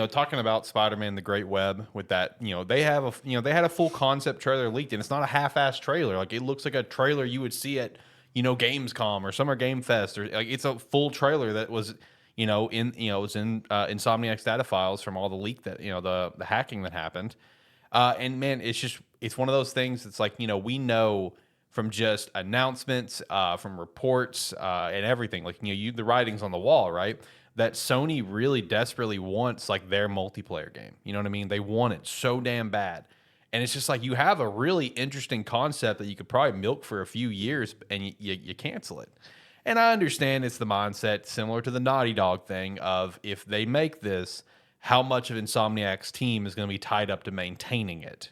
talking about Spider-Man: The Great Web with that, they have they had a full concept trailer leaked, and it's not a half-assed trailer. Like, it looks like a trailer you would see at, Gamescom or Summer Game Fest, or like it's a full trailer that was, it was in Insomniac's data files from all the leak that, the hacking that happened. And man, it's one of those things that's like, we know from just announcements, from reports, and everything, like, the writing's on the wall, right? That Sony really desperately wants like their multiplayer game. You know what I mean? They want it so damn bad. And it's just like, you have a really interesting concept that you could probably milk for a few years, and you cancel it. And I understand it's the mindset similar to the Naughty Dog thing of, if they make this, how much of Insomniac's team is going to be tied up to maintaining it,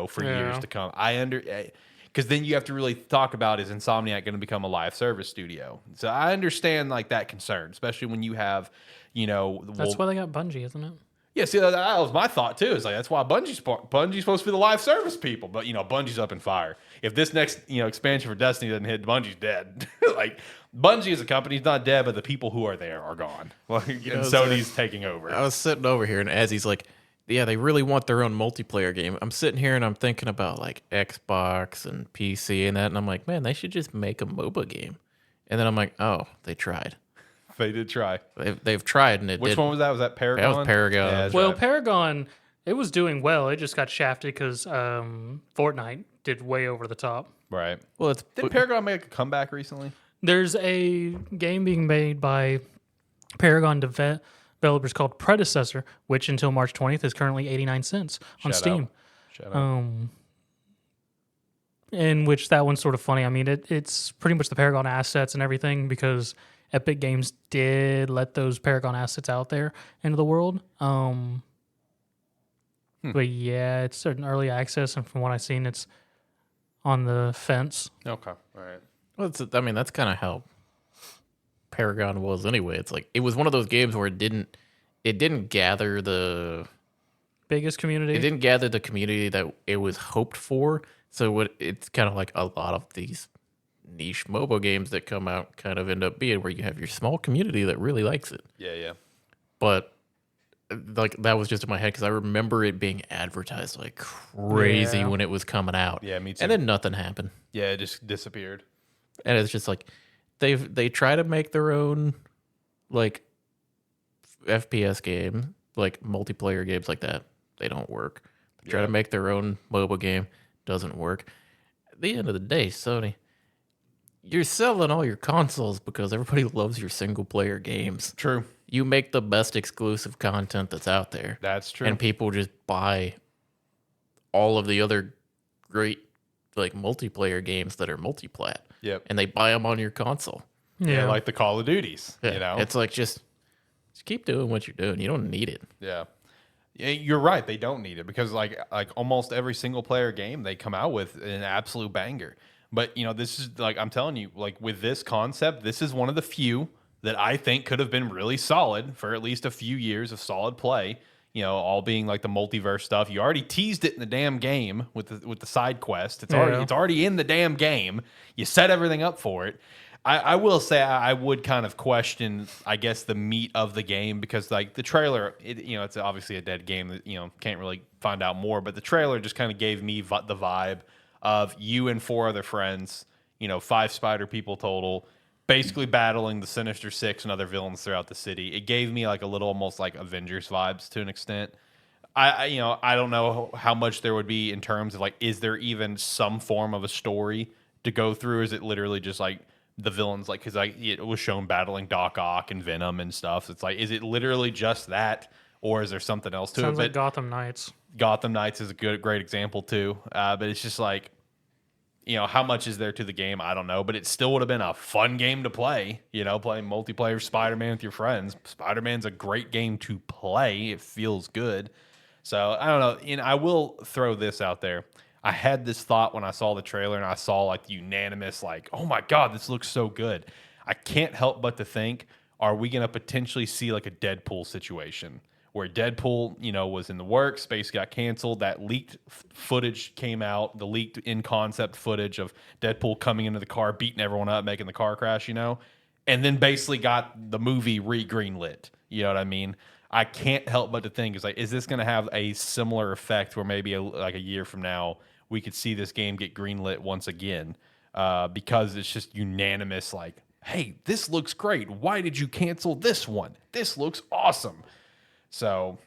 for years to come. Because then you have to really talk about, is Insomniac going to become a live service studio? So I understand like that concern, especially when you have, That's why they got Bungie, isn't it? Yeah, see, that was my thought too. It's like, that's why Bungie's supposed to be the live service people, but Bungie's up in fire. If this next expansion for Destiny doesn't hit, Bungie's dead. Like, Bungie as a company is not dead, but the people who are there are gone. Like, and Sony's taking over. I was sitting over here, and as he's like, yeah, they really want their own multiplayer game. I'm sitting here and I'm thinking about like Xbox and PC and that, and I'm like, man, they should just make a MOBA game. And then I'm like, oh, they tried. They did try. They've tried, and Which one was that? Was that Paragon? That was Paragon. Yeah, well, right. Paragon, it was doing well. It just got shafted because Fortnite did way over the top. Right. Well, did Paragon make a comeback recently? There's a game being made by Paragon developers called Predecessor, which until March 20th is currently 89 cents on Steam. Shout out. In which that one's sort of funny. I mean, it's pretty much the Paragon assets and everything, because Epic Games did let those Paragon assets out there into the world. But yeah, it's certain early access, and from what I've seen, it's on the fence. Okay, all right. Well, that's kind of how Paragon was anyway. It's like, it was one of those games where it didn't gather the biggest community. It didn't gather the community that it was hoped for. So it's kind of like a lot of these niche mobile games that come out kind of end up being, where you have your small community that really likes it. Yeah. But like, that was just in my head because I remember it being advertised like crazy when it was coming out. Yeah, me too. And then nothing happened. Yeah, it just disappeared. And it's just like, they try to make their own like FPS game, like multiplayer games like that. They don't work. They try to make their own mobile game. Doesn't work. At the end of the day, Sony, you're selling all your consoles because everybody loves your single player games. True. You make the best exclusive content that's out there. That's true. And people just buy all of the other great like multiplayer games that are multiplat. Yep. And they buy them on your console. Yeah, like the Call of Duties. Yeah. It's like, just keep doing what you're doing. You don't need it. Yeah. Yeah, you're right. They don't need it, because like almost every single player game they come out with an absolute banger. But this is like, I'm telling you, like, with this concept, this is one of the few that I think could have been really solid for at least a few years of solid play. All being like the multiverse stuff. You already teased it in the damn game with the side quest. It's already in the damn game. You set everything up for it. I will say I would kind of question, I guess, the meat of the game, because like the trailer, it's obviously a dead game that can't really find out more. But the trailer just kind of gave me the vibe of you and 4 other friends, 5 spider people total, basically battling the Sinister Six and other villains throughout the city. It gave me like a little almost like Avengers vibes to an extent. I don't know how much there would be in terms of like, is there even some form of a story to go through? Is it literally just like the villains, like, because like it was shown battling Doc Ock and Venom and stuff. So it's like, is it literally just that, or is there something else to it? Sounds like Gotham Knights. Gotham Knights is a great example too. But it's just like, how much is there to the game? I don't know, but it still would have been a fun game to play. Playing multiplayer Spider-Man with your friends. Spider-Man's a great game to play. It feels good. So I don't know. And I will throw this out there. I had this thought when I saw the trailer and I saw like the unanimous, like, oh my God, this looks so good. I can't help but to think, are we going to potentially see like a Deadpool situation where Deadpool, was in the works, space got canceled, that leaked footage came out, the leaked in-concept footage of Deadpool coming into the car, beating everyone up, making the car crash, and then basically got the movie re-greenlit. You know what I mean? I can't help but to think is this going to have a similar effect where maybe like a year from now we could see this game get greenlit once again because it's just unanimous like, hey, this looks great. Why did you cancel this one? This looks awesome. So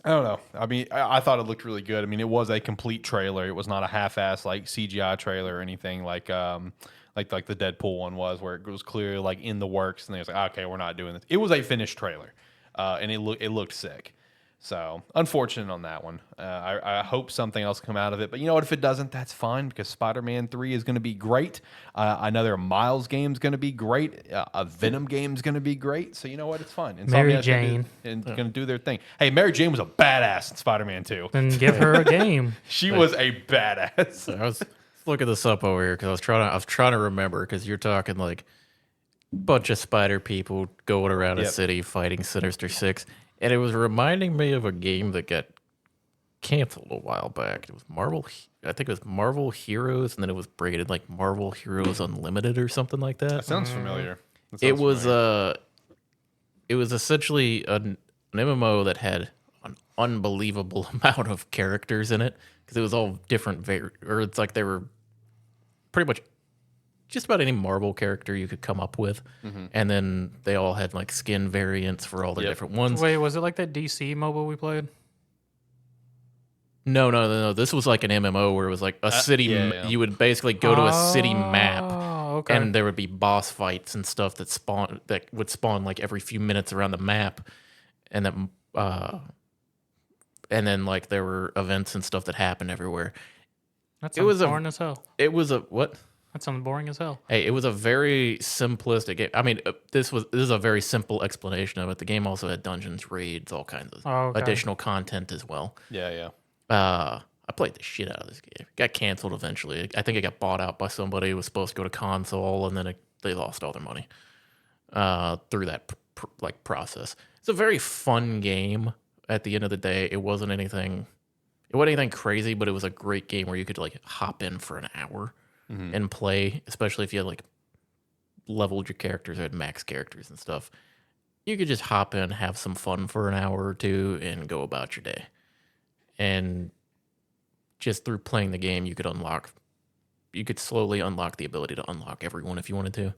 I don't know. I mean, I thought it looked really good. I mean, it was a complete trailer. It was not a half-ass like CGI trailer or anything like the Deadpool one was, where it was clearly like in the works, and they was like, okay, we're not doing this. It was a finished trailer, and it looked sick. So unfortunate on that one. I hope something else come out of it, but you know what? If it doesn't, that's fine because Spider-Man 3 is going to be great. Another Miles game is going to be great. A Venom game is going to be great. So you know what? It's fine. Mary Insomniac's Jane going to do their thing. Hey, Mary Jane was a badass in Spider-Man 2. Then give her a game. She was a badass. I was looking this up over here because I was trying to remember because you're talking like bunch of spider people going around a city fighting Sinister Six, and it was reminding me of a game that got canceled a while back. It was I think it was Marvel Heroes, and then it was braided like Marvel Heroes Unlimited or something like that. That sounds familiar. It was essentially an MMO that had an unbelievable amount of characters in it because it was all different or it's like they were pretty much just about any Marvel character you could come up with, and then they all had like skin variants for all the different ones. Wait, was it like that DC mobile we played? No. This was like an MMO where it was like a city. You would basically go to a city map, okay. and there would be boss fights and stuff that would spawn like every few minutes around the map, and then like there were events and stuff that happened everywhere. That sounds boring as hell. It was a what? That sounds boring as hell. Hey, it was a very simplistic game. I mean, this is a very simple explanation of it. The game also had dungeons, raids, all kinds of additional content as well. Yeah. I played the shit out of this game. It got canceled eventually. I think it got bought out by somebody who was supposed to go to console, and then they lost all their money through that process. It's a very fun game. At the end of the day, it wasn't anything crazy, but it was a great game where you could like hop in for an hour and play, especially if you had like leveled your characters or had max characters and stuff. You could just hop in, have some fun for an hour or two, and go about your day. And just through playing the game, you could slowly unlock the ability to unlock everyone if you wanted to.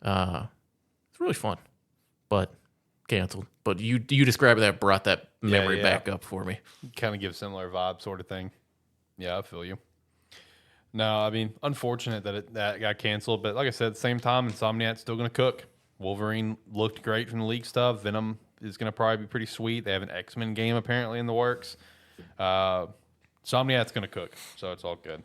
It's really fun, but canceled. But you described that, brought that memory back up for me. Kind of give similar vibe sort of thing. Yeah, I feel you. No, I mean, unfortunate that got canceled, but like I said, at the same time, Insomniac's still going to cook. Wolverine looked great from the leak stuff. Venom is going to probably be pretty sweet. They have an X-Men game apparently in the works. Insomniac's going to cook, so it's all good.